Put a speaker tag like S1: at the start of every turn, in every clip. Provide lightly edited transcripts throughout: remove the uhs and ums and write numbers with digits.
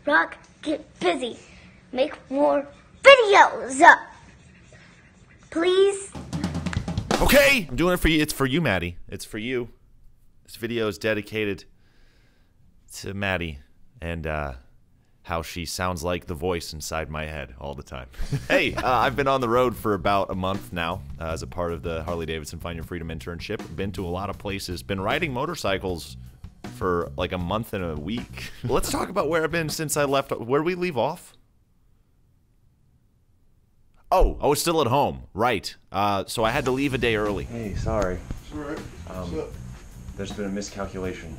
S1: Brock, get busy. Make more videos. Please?
S2: Okay, I'm doing it for you. It's for you, Maddie. It's for you. This video is dedicated to Maddie and how she sounds like the voice inside my head all the time. Hey, I've been on the road for about a month now as a part of the Harley-Davidson Find Your Freedom internship. Been to a lot of places. Been riding motorcycles for like a month and a week. Let's talk about where I've been since I left. Where did we leave off? Oh, I was still at home. Right. So I had to leave a day early.
S3: Hey, sorry.
S4: It's all right. What's up?
S3: There's been a miscalculation,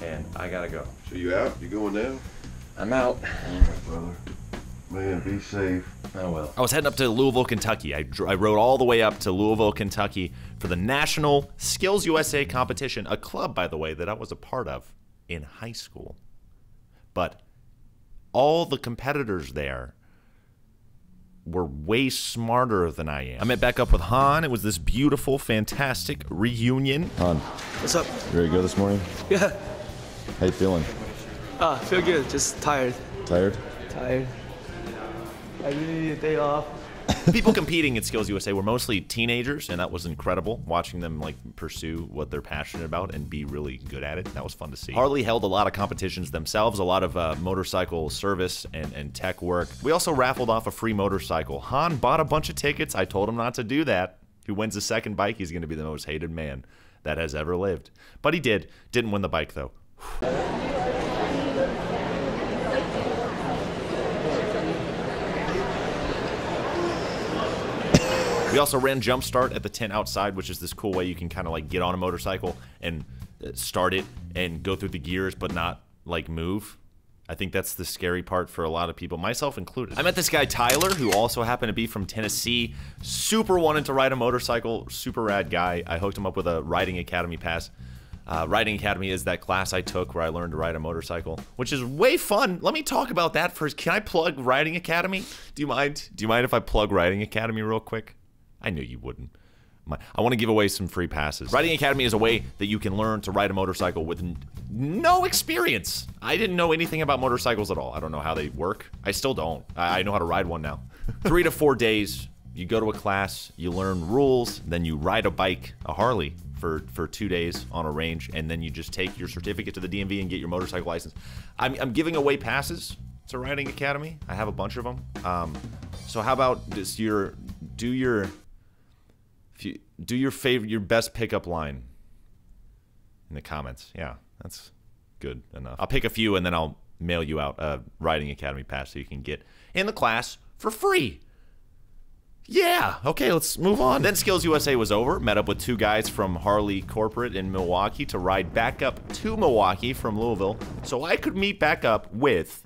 S3: and I gotta go.
S4: So you out? You going now?
S3: I'm out.
S4: All right, brother. Man, be safe.
S3: Oh, well.
S2: I was heading up to Louisville, Kentucky. I rode all the way up to Louisville, Kentucky for the National SkillsUSA competition, a club, by the way, that I was a part of in high school. But all the competitors there were way smarter than I am. I met back up with Han. It was this beautiful, fantastic reunion.
S5: Han,
S6: What's up?
S5: you ready to go this morning?
S6: Yeah.
S5: How you feeling?
S6: Feel good. Just tired.
S5: Tired?
S6: Tired. I really need a day off.
S2: People competing at SkillsUSA were mostly teenagers, and that was incredible, watching them like pursue what they're passionate about and be really good at it. That was fun to see. Harley held a lot of competitions themselves, a lot of motorcycle service and tech work. We also raffled off a free motorcycle. Han bought a bunch of tickets. I told him not to do that. Who wins the second bike, he's going to be the most hated man that has ever lived. But he did. Didn't win the bike, though. We also ran Jump Start at the tent outside, which is this cool way you can kind of like get on a motorcycle and start it and go through the gears but not like move. I think that's the scary part for a lot of people, myself included. I met this guy Tyler, who also happened to be from Tennessee. Super wanted to ride a motorcycle, super rad guy. I hooked him up with a Riding Academy pass. Riding Academy is that class I took where I learned to ride a motorcycle, which is way fun. Let me talk about that first. Can I plug Riding Academy? Do you mind? Do you mind if I plug Riding Academy real quick? I knew you wouldn't. I want to give away some free passes. Riding Academy is a way that you can learn to ride a motorcycle with no experience. I didn't know anything about motorcycles at all. I don't know how they work. I still don't. I know how to ride one now. 3 to 4 days, you go to a class, you learn rules, then you ride a bike, a Harley, for 2 days on a range, and then you just take your certificate to the DMV and get your motorcycle license. I'm giving away passes to Riding Academy. I have a bunch of them. So how about just your best pickup line in the comments. Yeah, that's good enough. I'll pick a few and then I'll mail you out a Riding Academy pass so you can get in the class for free. Yeah, okay, let's move on. Then SkillsUSA was over. Met up with 2 guys from Harley Corporate in Milwaukee to ride back up to Milwaukee from Louisville so I could meet back up with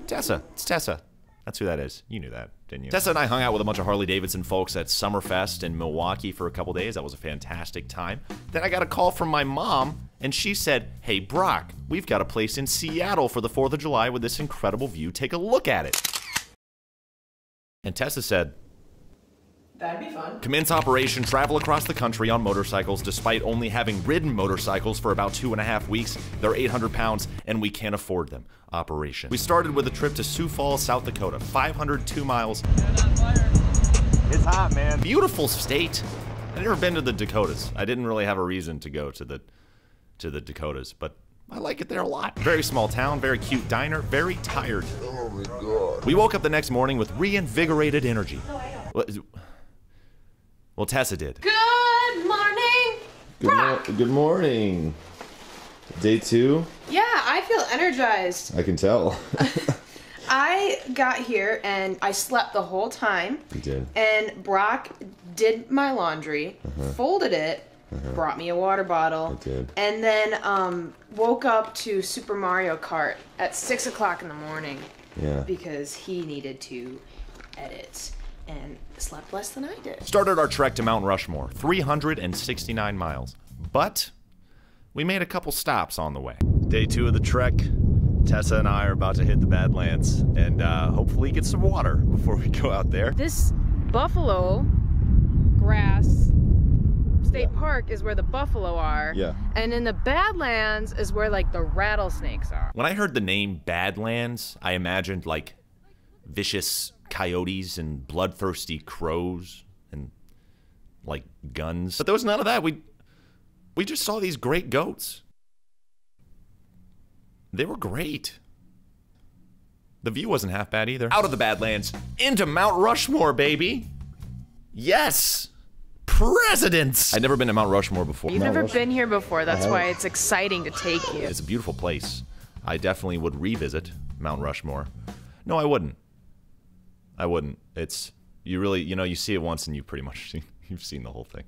S2: Tessa. It's Tessa. That's who that is. You knew that, didn't you? Tessa and I hung out with a bunch of Harley-Davidson folks at Summerfest in Milwaukee for a couple days. That was a fantastic time. Then I got a call from my mom, and she said, "Hey, Brock, we've got a place in Seattle for the 4th of July with this incredible view. Take a look at it." And Tessa said,
S7: "That'd be fun."
S2: Commence operation, travel across the country on motorcycles. Despite only having ridden motorcycles for about 2.5 weeks, they're 800 pounds and we can't afford them. Operation. We started with a trip to Sioux Falls, South Dakota, 502 miles.
S3: It's hot, man.
S2: Beautiful state. I've never been to the Dakotas. I didn't really have a reason to go to the Dakotas, but I like it there a lot. Very small town, very cute diner, very tired.
S4: Oh my God.
S2: We woke up the next morning with reinvigorated energy. Well, Tessa did.
S7: Good morning, Brock.
S5: Good morning. Day 2?
S7: Yeah, I feel energized.
S5: I can tell.
S7: I got here and I slept the whole time.
S5: You did.
S7: And Brock did my laundry, folded it, brought me a water bottle.
S5: I did.
S7: And then woke up to Super Mario Kart at 6 o'clock in the morning.
S5: Yeah.
S7: Because he needed to edit and slept less than I did.
S2: Started our trek to Mount Rushmore, 369 miles. But we made a couple stops on the way. Day 2 of the trek. Tessa and I are about to hit the Badlands and hopefully get some water before we go out there.
S8: This buffalo grass
S7: State Park is where the buffalo are.
S5: Yeah.
S7: And in the Badlands is where like the rattlesnakes are.
S2: When I heard the name Badlands, I imagined like vicious coyotes and bloodthirsty crows and like guns. But there was none of that. We just saw these great goats. They were great. The view wasn't half bad either. Out of the Badlands, into Mount Rushmore, baby. Yes! Presidents! I'd never been to Mount Rushmore before.
S7: You've never been here before, that's why it's exciting to take you.
S2: It's a beautiful place. I definitely would revisit Mount Rushmore. No, I wouldn't. I wouldn't. It's, you really, you know, you see it once and you've seen the whole thing.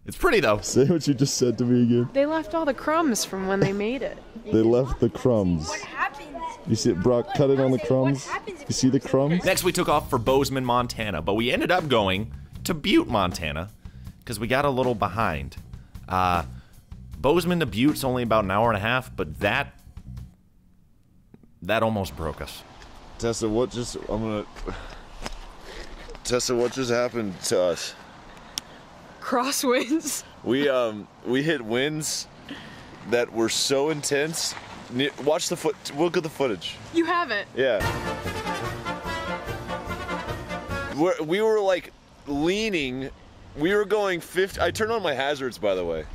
S2: It's pretty though.
S5: Say what you just said to me again.
S7: They left all the crumbs from when they made it.
S5: They left the crumbs.
S1: What happens?
S5: You see it, Brock, cut it on the crumbs? You see the crumbs?
S2: Next we took off for Bozeman, Montana, but we ended up going to Butte, Montana, because we got a little behind. Bozeman to Butte's only about an hour and a half, but that almost broke us.
S5: Tessa, what just happened to us?
S7: Crosswinds.
S5: We hit winds that were so intense. Watch the look at the footage.
S7: You haven't.
S5: Yeah. We were like leaning. We were going 50. I turned on my hazards, by the way.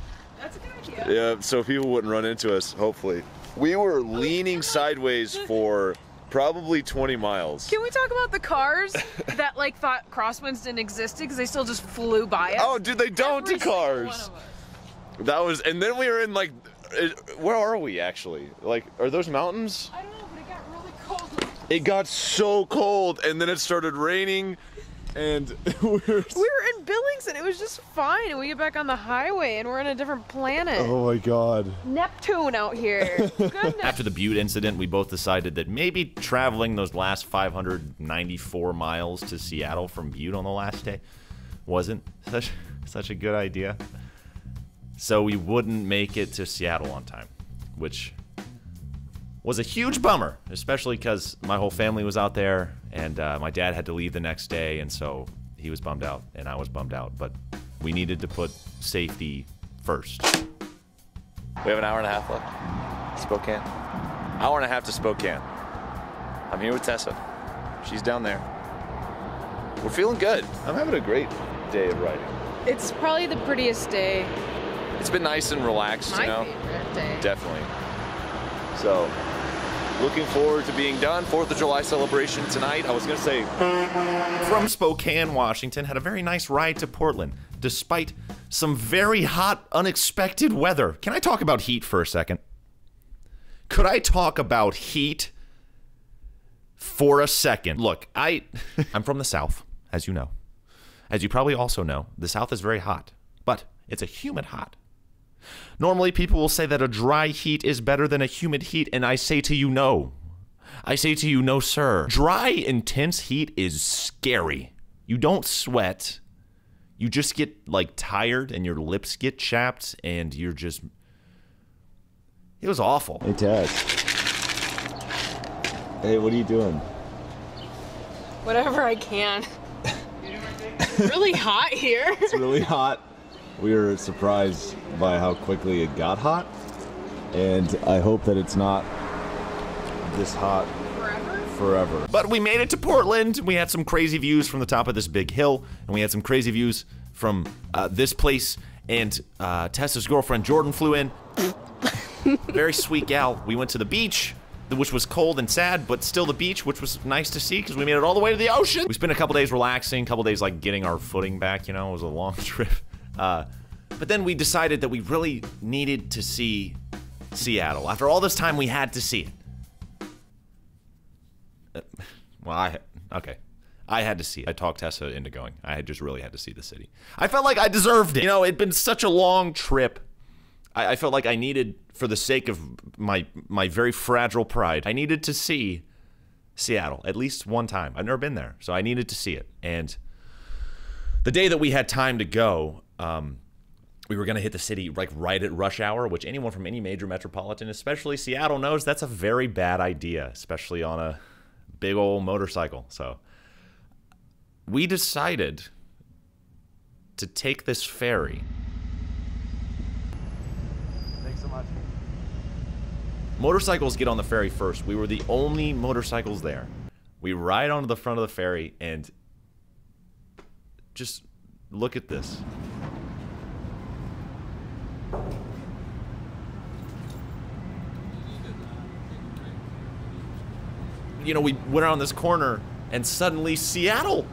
S7: That's a good idea.
S5: Yeah, so people wouldn't run into us, hopefully. We were leaning sideways for probably 20 miles.
S7: Can we talk about the cars that like thought crosswinds didn't exist because they still just flew by us?
S5: Oh, dude, they don't to cars. That was, and then we were in like, where are we actually? Like, are those mountains?
S7: I don't know, but it got really cold.
S5: It got so cold, and then it started raining, and
S7: We were in Billings and it was just fine, and we get back on the highway and we're in a different planet.
S5: oh my god.
S7: Neptune out here. Goodness.
S2: After the Butte incident, we both decided that maybe traveling those last 594 miles to Seattle from Butte on the last day wasn't such a good idea. So we wouldn't make it to Seattle on time, which was a huge bummer, especially because my whole family was out there, and my dad had to leave the next day, and so he was bummed out, and I was bummed out, but we needed to put safety first.
S8: We have an hour and a half left. Spokane. Hour and a half to Spokane. I'm here with Tessa. She's down there. We're feeling good.
S5: I'm having a great day of riding.
S7: It's probably the prettiest day.
S8: It's been nice and relaxed,
S7: My
S8: you know?
S7: favorite day.
S8: Definitely. So, looking forward to being done. 4th of July celebration tonight. I was going to say,
S2: From Spokane, Washington, had a very nice ride to Portland, despite some very hot, unexpected weather. Can I talk about heat for a second? Could I talk about heat for a second? Look, I'm from the South, as you know. As you probably also know, the South is very hot, but it's a humid hot. Normally, people will say that a dry heat is better than a humid heat, and I say to you, no. I say to you, no, sir. Dry, intense heat is scary. You don't sweat. You just get, like, tired, and your lips get chapped, and you're just... It was awful.
S5: Hey, Tad. Hey, what are you doing?
S7: Whatever I can. Really hot here.
S5: It's really hot. We were surprised by how quickly it got hot, and I hope that it's not this hot forever.
S2: But we made it to Portland. We had some crazy views from the top of this big hill, and we had some crazy views from this place, and Tessa's girlfriend Jordan flew in. Very sweet gal. We went to the beach, which was cold and sad, but still the beach, which was nice to see because we made it all the way to the ocean. We spent a couple days relaxing, a couple days like getting our footing back, you know. It was a long trip. But then we decided that we really needed to see Seattle. After all this time, we had to see it. I had to see it. I talked Tessa into going. I just really had to see the city. I felt like I deserved it. You know, it'd been such a long trip. I felt like I needed, for the sake of my very fragile pride, I needed to see Seattle at least one time. I've never been there, so I needed to see it. And the day that we had time to go, we were going to hit the city like right at rush hour, which anyone from any major metropolitan, especially Seattle, knows that's a very bad idea, especially on a big old motorcycle. So we decided to take this ferry Motorcycles get on the ferry first. We were the only motorcycles there. We ride onto the front of the ferry and just look at this. You know, we went around this corner and suddenly Seattle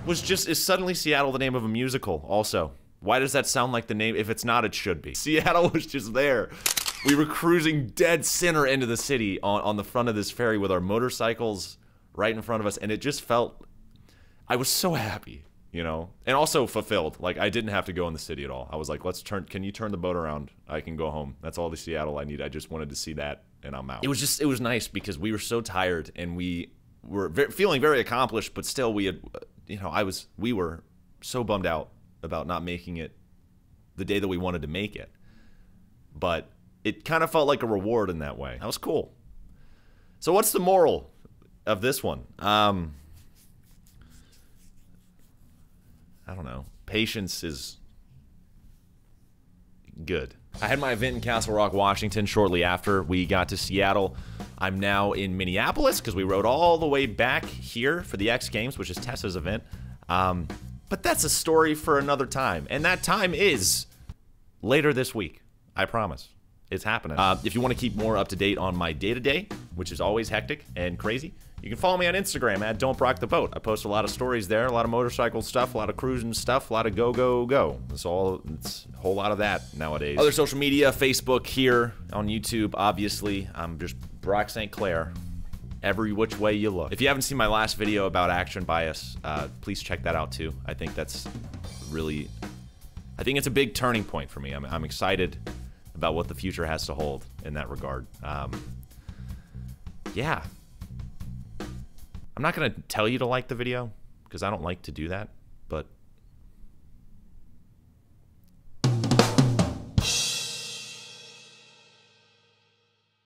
S2: is suddenly Seattle the name of a musical also? Why does that sound like the name? If it's not, it should be. Seattle was just there. We were cruising dead center into the city on the front of this ferry with our motorcycles right in front of us, and it just felt, I was so happy, you know, and also fulfilled. Like, I didn't have to go in the city at all. I was like, can you turn the boat around? I can go home. That's all the Seattle I need. I just wanted to see that, and I'm out. It was nice because we were so tired, and we were feeling very accomplished, but still we had, you know, we were so bummed out about not making it the day that we wanted to make it. But it kind of felt like a reward in that way. That was cool. So what's the moral of this one? I don't know. Patience is good. I had my event in Castle Rock, Washington shortly after we got to Seattle. I'm now in Minneapolis because we rode all the way back here for the X Games, which is Tessa's event. But that's a story for another time. And that time is later this week. I promise. It's happening. If you want to keep more up to date on my day-to-day, which is always hectic and crazy, you can follow me on Instagram at Don't Brock the Boat. I post a lot of stories there, a lot of motorcycle stuff, a lot of cruising stuff, a lot of go, go, go. It's a whole lot of that nowadays. Other social media, Facebook, here on YouTube, obviously. I'm just Brock St. Clair, every which way you look. If you haven't seen my last video about action bias, please check that out too. I think that's really, I think it's a big turning point for me. I'm excited about what the future has to hold in that regard. Yeah. I'm not going to tell you to like the video because I don't like to do that, but